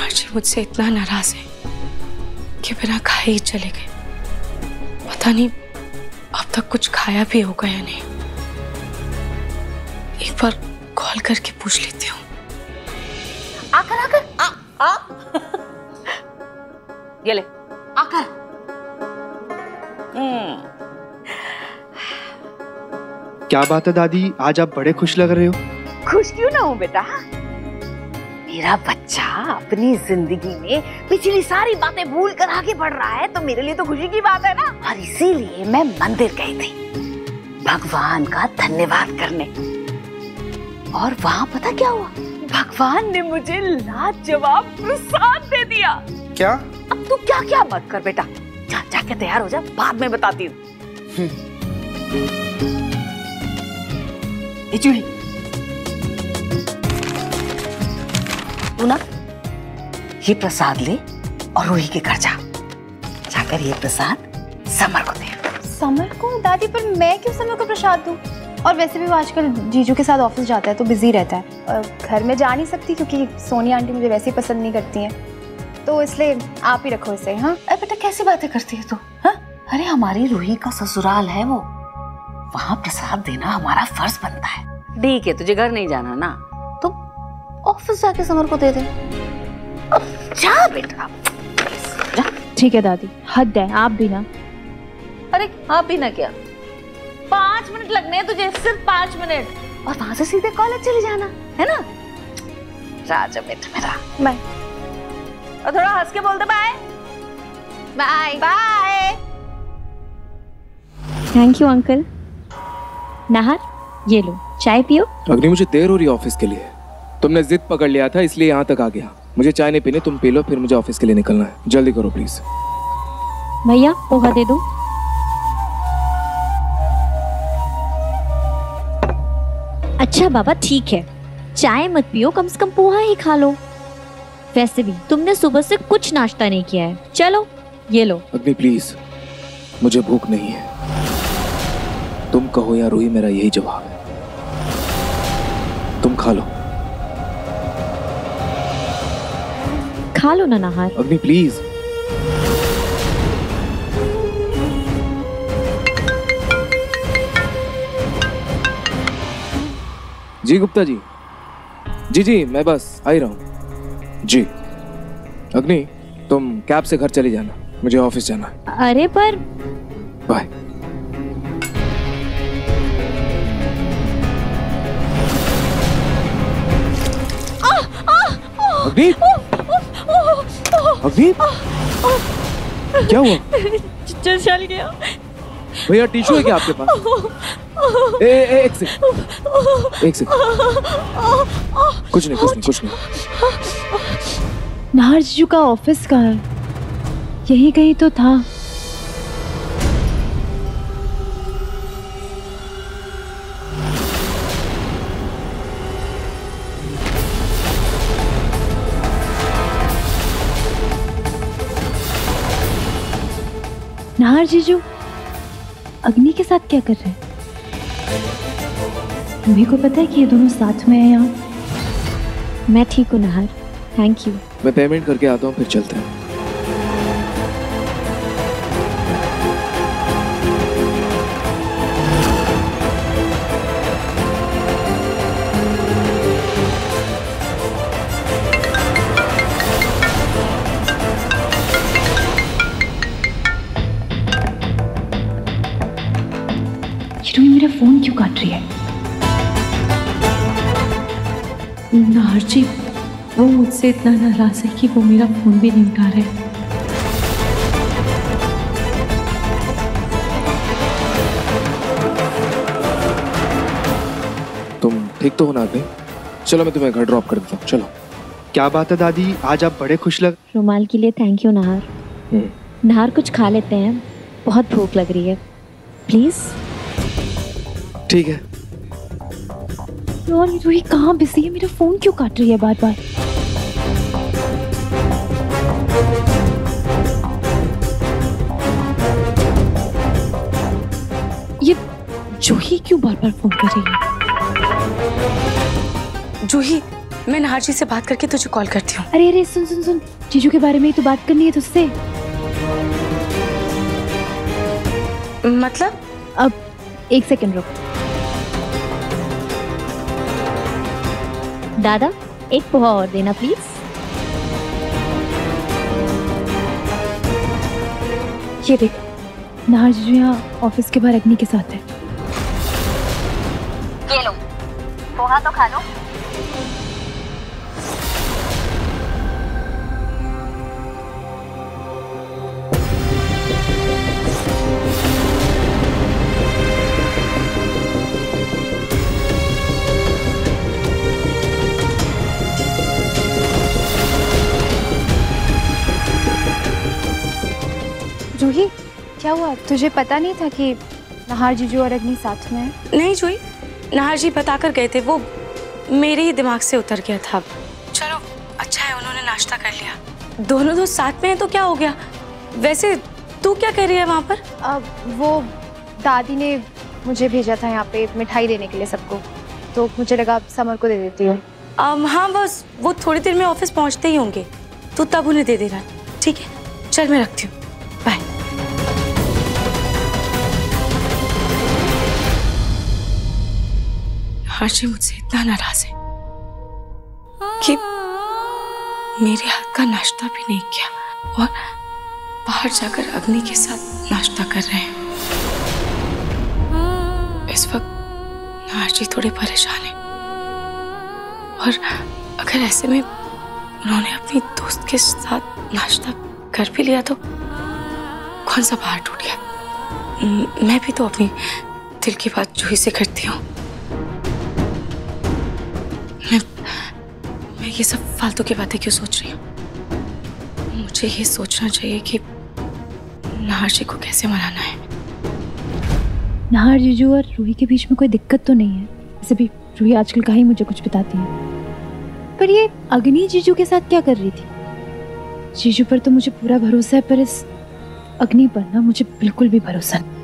नाहर जी मुझसे इतना नाराज है कि बिना खाए ही चले गए। पता नहीं अब तक कुछ खाया भी होगा या नहीं। एक बार कॉल करके पूछ लेती हूँ। आकर ये ले आकर। क्या बात है दादी, आज आप बड़े खुश लग रहे हो। खुश क्यों ना हूँ बेटा, मेरा बच्चा अपनी जिंदगी में पिछली सारी बातें भूल कर आगे बढ़ रहा है, तो मेरे लिए तो खुशी की बात है ना। और इसीलिए मैं मंदिर गई थी भगवान का धन्यवाद करने। और वहाँ पता क्या हुआ, भगवान ने मुझे लाजवाब प्रसाद दे दिया। क्या? अब तू क्या क्या मत कर बेटा, जा जाके तैयार हो जा, बाद में बताती हूँ। चूड़ी तू ना ये प्रसाद ले और रूही के घर जा, जाकर ये प्रसाद समर को दे। समर को? दादी पर मैं क्यों समर को प्रसाद दूं? और वैसे भी वो आजकल जीजू के साथ ऑफिस जाता है तो बिजी रहता है, घर में जा नहीं सकती क्योंकि सोनिया आंटी मुझे वैसे ही पसंद नहीं करती हैं, तो इसलिए आप ही रखो इसे। हाँ अरे बेटा कैसी बातें करती है तू? हाँ अरे हमारी रूही का ससुराल है वो, वहाँ प्रसाद देना हमारा फर्ज बनता है। ठीक है तुझे घर नहीं जाना ना, तो ऑफिस जाके समर को दे दे। अब जा बेटा जा। ठीक है दादी, हद है, आप भी ना। अरे आप भी ना क्या, 5 मिनट लगने हैं तुझे, सिर्फ 5 मिनट, और वहां से सीधे कॉलेज चली जाना है ना। राजा बेटा मेरा, बाय। और थोड़ा हंस के बोल दे bye bye bye. Thank you uncle. नाहर ये लो चाय पियो। अग्नि मुझे देर हो रही है ऑफिस के लिए, तुमने जिद पकड़ लिया था इसलिए यहाँ तक आ गया। मुझे चाय नहीं पीनी, तुम पी लो, फिर मुझे ऑफिस के लिए निकलना है। जल्दी करो प्लीज। भैया पोहा दे दो। अच्छा बाबा ठीक है, चाय मत पियो, कम से कम पोहा ही खा लो। वैसे भी तुमने सुबह से कुछ नाश्ता नहीं किया है। चलो ये लो। अग्नि प्लीज, मुझे भूख नहीं है। तुम कहो या रूही, मेरा यही जवाब है। तुम खा लो। खा लो ना नाहर। अग्नि प्लीज। जी गुप्ता जी, जी मैं बस आ ही रहा हूँ जी। अग्नि तुम कैब से घर चली जाना, मुझे ऑफिस जाना है। अरे पर बाय। अग्नि, अग्नि क्या हुआ? चल गया। भैया टिश्यू है क्या आपके पास? एक सेकंड। कुछ नहीं। नाहर जीजू का ऑफिस कहाँ है? यही कहीं तो था। नाहर जीजू अग्नि के साथ क्या कर रहे हैं? तुम्ही को पता है कि ये दोनों साथ में हैं यहाँ? मैं ठीक हूँ नाहर, थैंक यू। मैं पेमेंट करके आता हूँ, फिर चलते हैं। मेरा फोन क्यों काट रही है? नाहर जी वो मुझसे इतना नाराज है कि वो मेरा फोन भी नहीं उठा रहे। तुम ठीक तो हो ना अग्नि? चलो मैं तुम्हें घर ड्रॉप कर देता हूँ, चलो। क्या बात है दादी, आज आप बड़े खुश लग। रुमाल के लिए थैंक यू नाहर। नाहर कुछ खा लेते हैं, बहुत भूख लग रही है, प्लीज। ठीक है। और रूही कहाँ बिजी है? मेरा फोन क्यों काट रही है बार बार? ये जूही क्यों बार बार फोन कर रही है? जूही मैं नाहर जी से बात करके तुझे कॉल करती हूँ। अरे अरे सुन सुन सुन, जीजू के बारे में ही तो बात करनी है तुझसे। मतलब? अब 1 सेकंड रुक। दादा एक पोहा और देना प्लीज। ये देख, नाहर जीजू यहाँ ऑफिस के बाहर अग्नि के साथ है। ये लो, पोहा तो खा लो। जूही, क्या हुआ? तुझे पता नहीं था कि नाहर जीजू और अग्नि साथ में है? नहीं जूही, नाहर जी बता कर गए थे, वो मेरे ही दिमाग से उतर गया था। चलो अच्छा है उन्होंने नाश्ता कर लिया। दोनों दोस्त साथ में हैं तो क्या हो गया। वैसे तू क्या कर रही है वहाँ पर? वो दादी ने मुझे भेजा था यहाँ पे मिठाई देने के लिए सबको, तो मुझे लगा समर को दे देती हूँ। हाँ बस वो थोड़ी देर में ऑफिस पहुँचते ही होंगे, तू तब उन्हें दे देना। ठीक है चल मैं रखती हूँ, बाय। नाहर जी मुझसे इतना नाराज है कि मेरे हाथ का नाश्ता भी नहीं किया और बाहर जाकर अग्नि के साथ नाश्ता कर रहे हैं। इस वक्त नाहर जी थोड़े परेशान हैं और अगर ऐसे में उन्होंने अपनी दोस्त के साथ नाश्ता कर भी लिया तो कौन सा बाहर टूट गया। मैं भी तो अपनी दिल की बात जूही से करती हूँ। मैं ये सब फालतू की बातें क्यों सोच रही हूँ। मुझे ये सोचना चाहिए कि नाहर जी को कैसे मनाना है। नाहर जीजू और रूही के बीच में कोई दिक्कत तो नहीं है, वैसे भी रूही आजकल कहीं मुझे कुछ बताती है। पर ये अग्नि जीजू के साथ क्या कर रही थी? जीजू पर तो मुझे पूरा भरोसा है, पर इस अग्नि पर ना मुझे बिल्कुल भी भरोसा नहीं।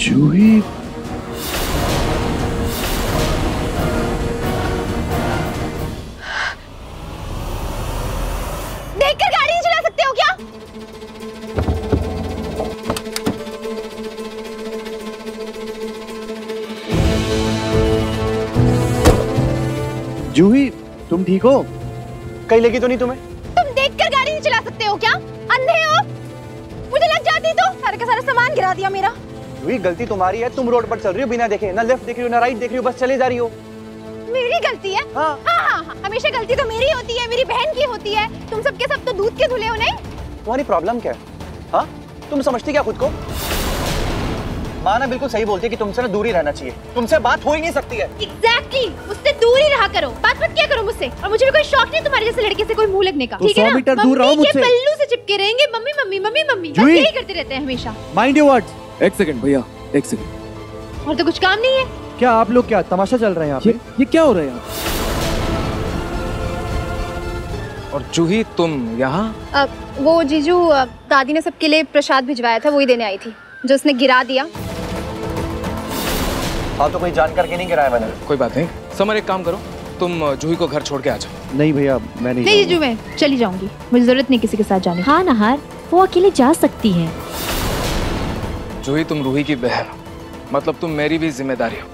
जूही, देखकर गाड़ी नहीं चला सकते हो क्या? जूही तुम ठीक हो? कहीं लगी तो नहीं तुम्हें? तुम देखकर गाड़ी नहीं चला सकते हो क्या? अंधे हो? मुझे लग जाती तो सारे का सारा सामान गिरा दिया मेरा। जूही गलती तुम्हारी है, तुम रोड पर चल रही हो बिना देखे, ना लेफ्ट देख रही हो ना राइट देख रही हो, बस चले जा रही हो। मेरी गलती है? हाँ। हाँ, हमेशा गलती तो मेरी होती है, मेरी बहन की होती है। तुम सबके सब तो दूध के धुले हो नहीं? तुम्हारी प्रॉब्लम क्या है? हाँ तुम समझती क्या खुद को? माँ ना बिल्कुल सही बोलती है कि तुमसे ना दूरी रहना चाहिए, तुमसे बात हो ही नहीं सकती है। एग्जैक्टली, उससे दूर ही रहा करो, बात मत क्या करो मुझसे। और मुझे भी कोई शौक नहीं तुम्हारे जैसे लड़के से कोई मुंह लगने का, ठीक है ना? 100 मीटर दूर रहो मुझसे। मम्मी के पल्लू से चिपके रहेंगे, मम्मी मम्मी मम्मी मम्मी, बस यही करते रहते हैं हमेशा। Mind your words. एक सेकंड भैया, एक सेकंड। और तो कुछ काम नहीं है क्या? आप लोग क्या तमाशा चल रहे हैं यहाँ पे? ये क्या हो रहा है यहाँ? और जूही तुम यहाँ? वो जीजू, दादी ने सबके लिए प्रसाद भिजवाया था, वही देने आई थी, जो उसने गिरा दिया। हाँ तो कोई जान करके नहीं गिराया मैंने। कोई बात नहीं, समर एक काम करो, तुम जूही को घर छोड़ के आ जाओ। नहीं भैया मैं नहीं। नहीं जीजू, मैं चली जाऊंगी, मुझे जरूरत नहीं किसी के साथ जाने की। हाँ नाहर, वो अकेले जा सकती है। जूही तुम रूही की बहन हो, मतलब तुम मेरी भी जिम्मेदारी हो।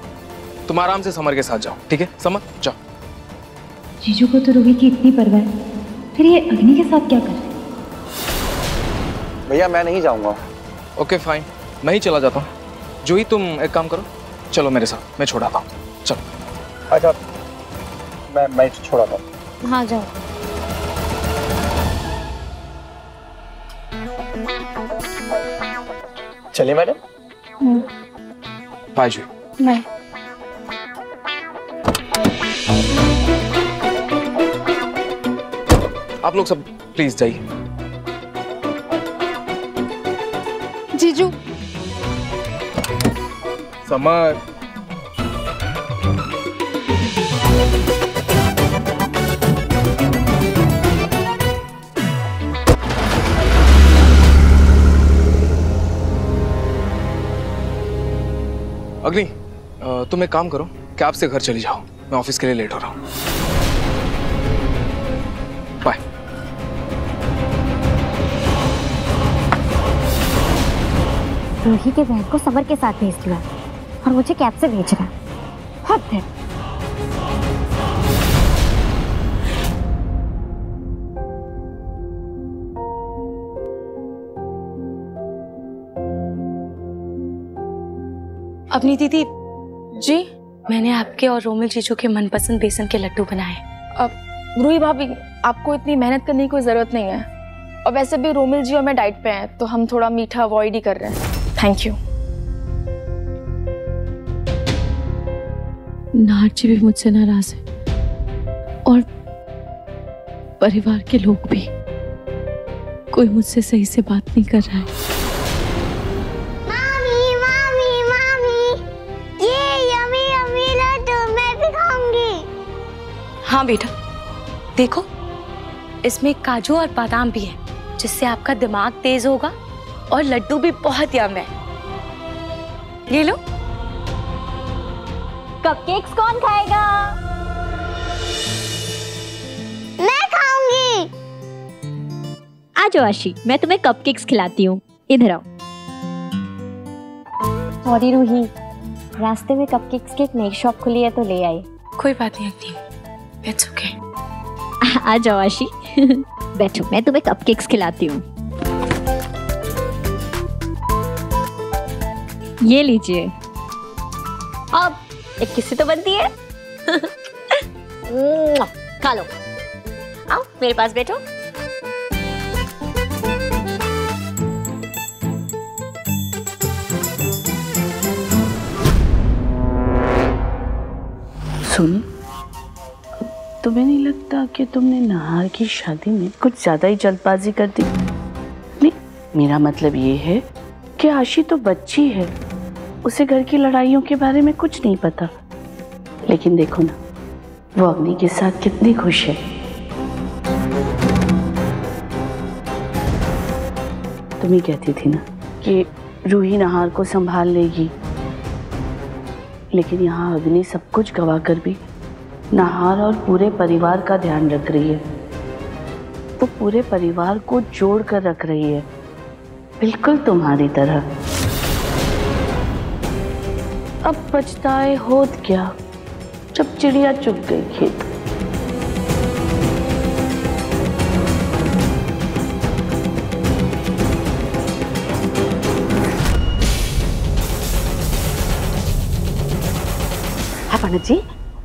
तुम आराम से समर के साथ जाओ, ठीक है? समर जाओ। जीजू को तो रूही की इतनी परवाह है, फिर ये अग्नि के साथ क्या कर रहे? भैया मैं नहीं जाऊंगा। ओके फाइन, मैं ही चला जाता हूँ। जूही तुम एक काम करो, चलो मेरे साथ, मैं छोड़ाता हूँ। चलो। अच्छा मैं छोड़ाता हूँ। हाँ जाओ। चलिए मैडम। बाय जूही। नहीं, आप लोग सब प्लीज जाइए। जीजू। समर। अग्नि, तुम एक काम करो, कैब से घर चली जाओ, मैं ऑफिस के लिए लेट हो रहा हूँ। बाय। रूही के बहन को समर के साथ भेज दिया और मुझे कैब से भेज रहा। हद है। अपनी दीदी जी, मैंने आपके और रोमिल जीजू के मनपसंद बेसन के लड्डू बनाए। अब रूही भाभी, आपको इतनी मेहनत करने की कोई जरूरत नहीं है, और वैसे भी रोमिल जी और मैं डाइट पे हैं, तो हम थोड़ा मीठा अवॉइड ही कर रहे हैं। Thank you. नार्ची भी मुझसे नाराज है और परिवार के लोग भी। कोई मुझसे सही से बात नहीं कर रहा है। मामी, मामी, मामी, ये यम्मी यम्मी लड्डू मैं भी खाऊंगी। हाँ बेटा, देखो इसमें काजू और बादाम भी है, जिससे आपका दिमाग तेज होगा और लड्डू भी बहुत यम है। ये लो। कपकेक्स कौन खाएगा? मैं खाऊंगी। आ जाओ आशी, मैं तुम्हें कपकेक्स खिलाती हूँ। इधर आओ। सॉरी रूही, रास्ते में कपकेक्स की एक नई शॉप खुली है तो ले आई। कोई बात नहीं अग्नि, इट्स ओके। आ जाओ आशी। बैठो, मैं तुम्हें कपकेक्स खिलाती हूँ। ये लीजिए। अब एक किस्सी तो बनती है। खा लो। आओ मेरे पास बैठो। सुनी, तुम्हें नहीं लगता कि तुमने नहार की शादी में कुछ ज्यादा ही जल्दबाजी कर दी? नहीं, मेरा मतलब ये है कि आशी तो बच्ची है, उसे घर की लड़ाइयों के बारे में कुछ नहीं पता। लेकिन देखो ना, वो अग्नि के साथ कितनी खुश है। तुम ही कहती थी ना कि रूही नहार को संभाल लेगी, लेकिन यहाँ अग्नि सब कुछ गवा कर भी नहार और पूरे परिवार का ध्यान रख रही है। वो पूरे परिवार को जोड़ कर रख रही है, बिल्कुल तुम्हारी तरह। अब पछताए होत क्या, जब चिड़िया चुग गई खेत। पंडित जी,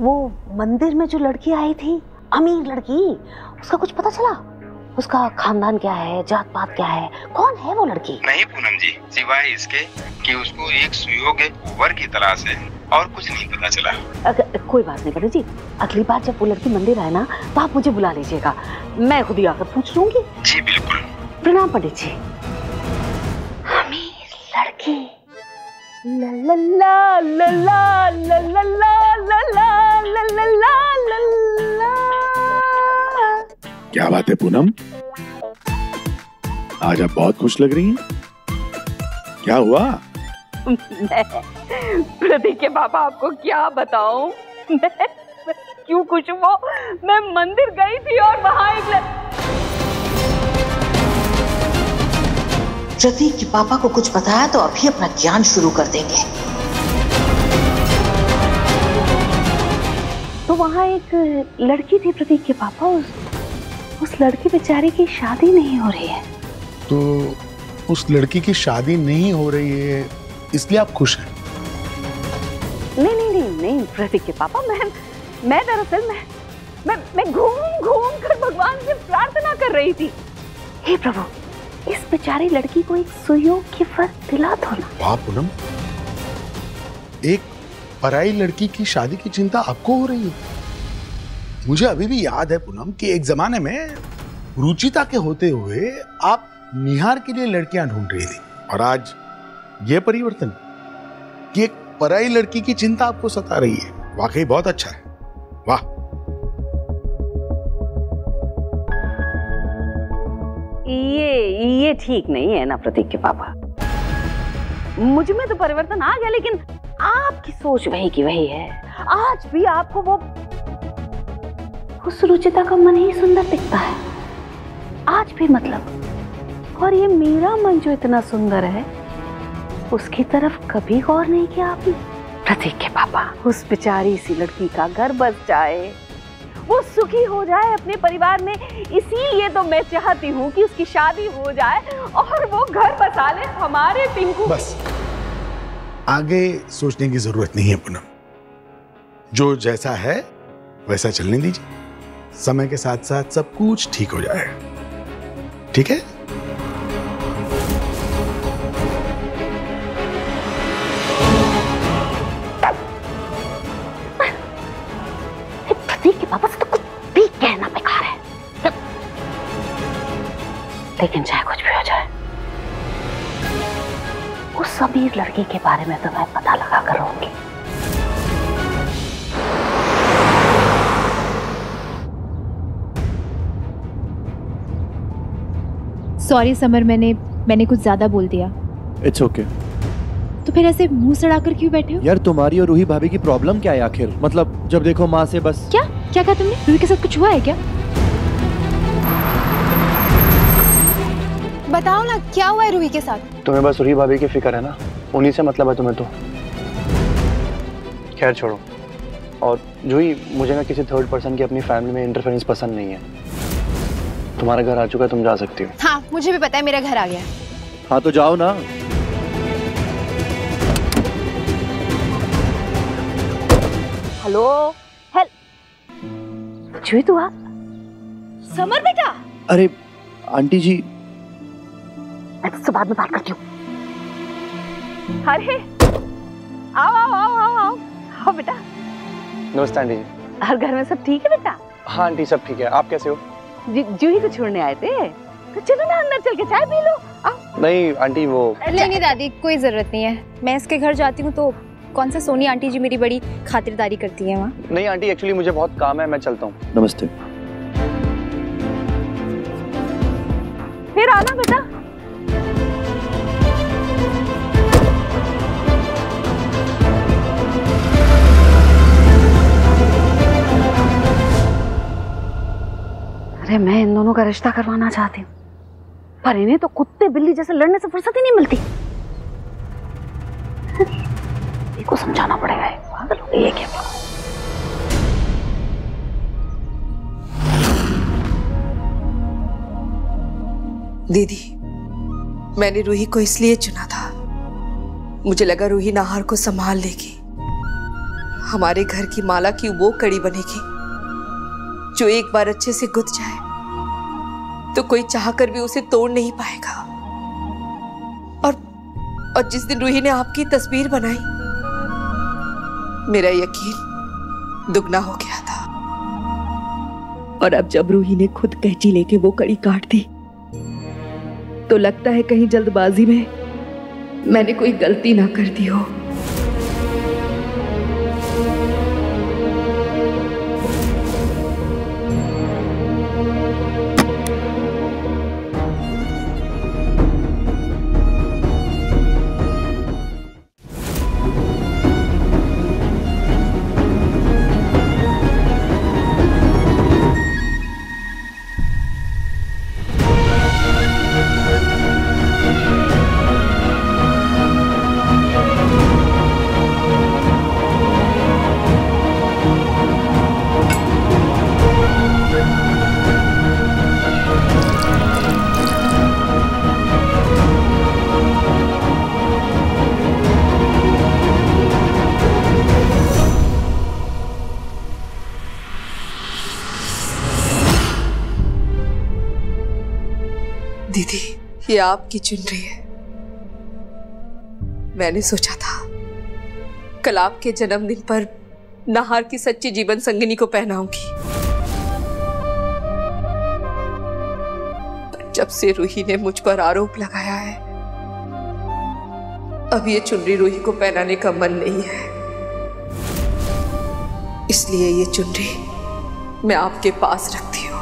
वो मंदिर में जो लड़की आई थी, अमीर लड़की, उसका कुछ पता चला? उसका खानदान क्या है, जात पात क्या है, कौन है वो लड़की? नहीं पूनम जी, सिवाय इसके कि उसको एक सुयोग्य वर की तलाश है, और कुछ नहीं पता चला। कोई बात नहीं पंडित जी, अगली बार जब वो लड़की मंदिर आए ना, तो आप मुझे बुला लीजिएगा, मैं खुद ही आकर पूछ लूंगी। जी बिल्कुल। प्रणाम पंडित जी। अमीर लड़की। ला ला ला ला ला ला ला ला ला ला ला ला ला। क्या बात है पूनम, आज आप बहुत खुश लग रही हैं। क्या हुआ? प्रतीक के पापा, आपको क्या बताऊं, मैं क्यों खुश हूँ। मैं मंदिर गई थी और वहां एक प्रतीक के पापा को कुछ पता है तो अभी अपना ज्ञान शुरू कर देंगे। तो वहां एक लड़की थी प्रतीक के पापा, उस लड़की बेचारी की शादी नहीं हो रही है। तो उस लड़की की शादी नहीं हो रही है इसलिए आप खुश हैं? नहीं नहीं नहीं नहीं प्रतीक के पापा, मैं दरअसल मैं घूम घूम कर भगवान से प्रार्थना कर रही थी, हे प्रभु, इस बेचारी लड़की को एक सुयोग्य वर दिला दो ना। वाह पूनम, एक पराई लड़की की शादी की चिंता आपको हो रही है। मुझे अभी भी याद है पूनम कि एक जमाने में रुचिता के होते हुए आप निहार के लिए लड़कियां ढूंढ रही थी, और आज ये परिवर्तन कि एक पराई लड़की की चिंता आपको सता रही है। वाकई बहुत अच्छा है, वाह। ये ठीक नहीं है ना प्रतीक के पापा। मुझ में तो परिवर्तन आ गया, लेकिन आपकी सोच वही की वही है। आज भी आपको वो उस रुचिता का मन ही सुंदर दिखता है, आज भी मतलब। और ये मेरा मन जो इतना सुंदर है, उसकी तरफ कभी गौर नहीं किया आपने? प्रतीक के पापा, उस बेचारी सी लड़की का घर बस जाए, वो सुखी हो जाए अपने परिवार में, इसीलिए तो मैं चाहती हूँ कि उसकी शादी हो जाए और वो घर बसा ले हमारे टिंकू। बस आगे सोचने की जरूरत नहीं है पूनम, जो जैसा है वैसा चलने दीजिए, समय के साथ साथ सब कुछ ठीक हो जाएगा, ठीक है? प्रतीक के पापा से तो कुछ भी कहना बेकार है, लेकिन चाहे कुछ भी हो जाए, उस समीर लड़की के बारे में तो मैं पता लगा कर रहूंगी। सॉरी समर, मैंने कुछ ज्यादा बोल दिया। It's okay. तो फिर ऐसे मुंह सड़ाकर क्यों बैठे हो? यार तुम्हारी और रूही भाभी की प्रॉब्लम क्या है आखिर? मतलब जब देखो माँ से बस। क्या क्या कहा तुमने? रूही के साथ कुछ हुआ है क्या? बताओ ना, क्या हुआ है रूही के साथ? तुम्हें बस रूही भाभी की फिक्र है ना, उन्हीं से मतलब है तुम्हें तो। खैर छोड़ो। और जूही, मुझे ना किसी थर्ड पर्सन की अपनी फैमिली में इंटरफेरेंस पसंद नहीं है। तुम्हारा घर आ चुका है, तुम जा सकती हो। हाँ, मुझे भी पता है, मेरा घर आ गया। हाँ तो जाओ ना। हेलो, जूही तू आप? समर बेटा। अरे आंटी जी, मैं तुझसे बाद में बात करती हूँ। अरे आओ आओ आओ आओ आओ आओ बेटा। नमस्ते आंटी जी। और घर में सब ठीक है बेटा? हाँ आंटी, सब ठीक है। आप कैसे हो? जूही को छोड़ने आए थे, तो चलो ना अंदर चल के चाय पी लो। आओ। नहीं आंटी, वो नहीं दादी, कोई जरूरत नहीं है। मैं इसके घर जाती हूँ तो कौन सा सोनी आंटी जी मेरी बड़ी खातिरदारी करती है वहाँ। नहीं आंटी, एक्चुअली मुझे बहुत काम है, मैं चलता हूँ। नमस्ते। फिर आना बेटा। अरे मैं इन दोनों का रिश्ता करवाना चाहती हूँ, पर इन्हें तो कुत्ते बिल्ली जैसे लड़ने से फुर्सत ही नहीं मिलती। इसको समझाना पड़ेगा, पागल हो गई है क्या? दीदी, मैंने रूही को इसलिए चुना था, मुझे लगा रूही नाहर को संभाल लेगी, हमारे घर की माला की वो कड़ी बनेगी जो एक बार अच्छे से गुथ जाए तो कोई चाहकर भी उसे तोड़ नहीं पाएगा। और जिस दिन रूही ने आपकी तस्वीर बनाई, मेरा यकीन दुगना हो गया था। और अब जब रूही ने खुद कैंची लेके वो कड़ी काट दी, तो लगता है कहीं जल्दबाजी में मैंने कोई गलती ना कर दी हो। दीदी, ये आपकी चुनरी है। मैंने सोचा था कल आपके जन्मदिन पर नाहर की सच्ची जीवन संगिनी को पहनाऊंगी, पर जब से रूही ने मुझ पर आरोप लगाया है, अब ये चुनरी रूही को पहनाने का मन नहीं है। इसलिए ये चुनरी मैं आपके पास रखती हूँ।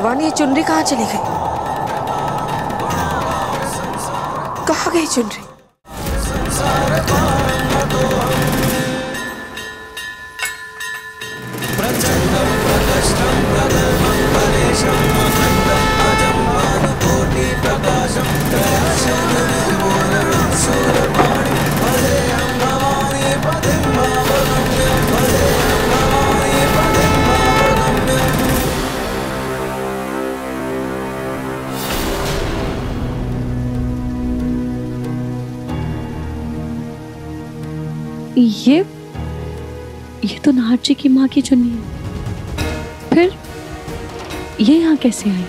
भगवान, ये चुनरी कहाँ चली गई? कहाँ गई चुनरी? ये तो नाहर जी की माँ की चुन्नी है। फिर ये यहाँ कैसे आई?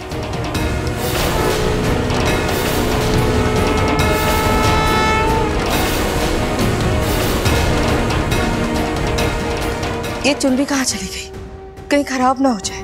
ये चुनरी कहाँ चली गई? कहीं खराब ना हो जाए।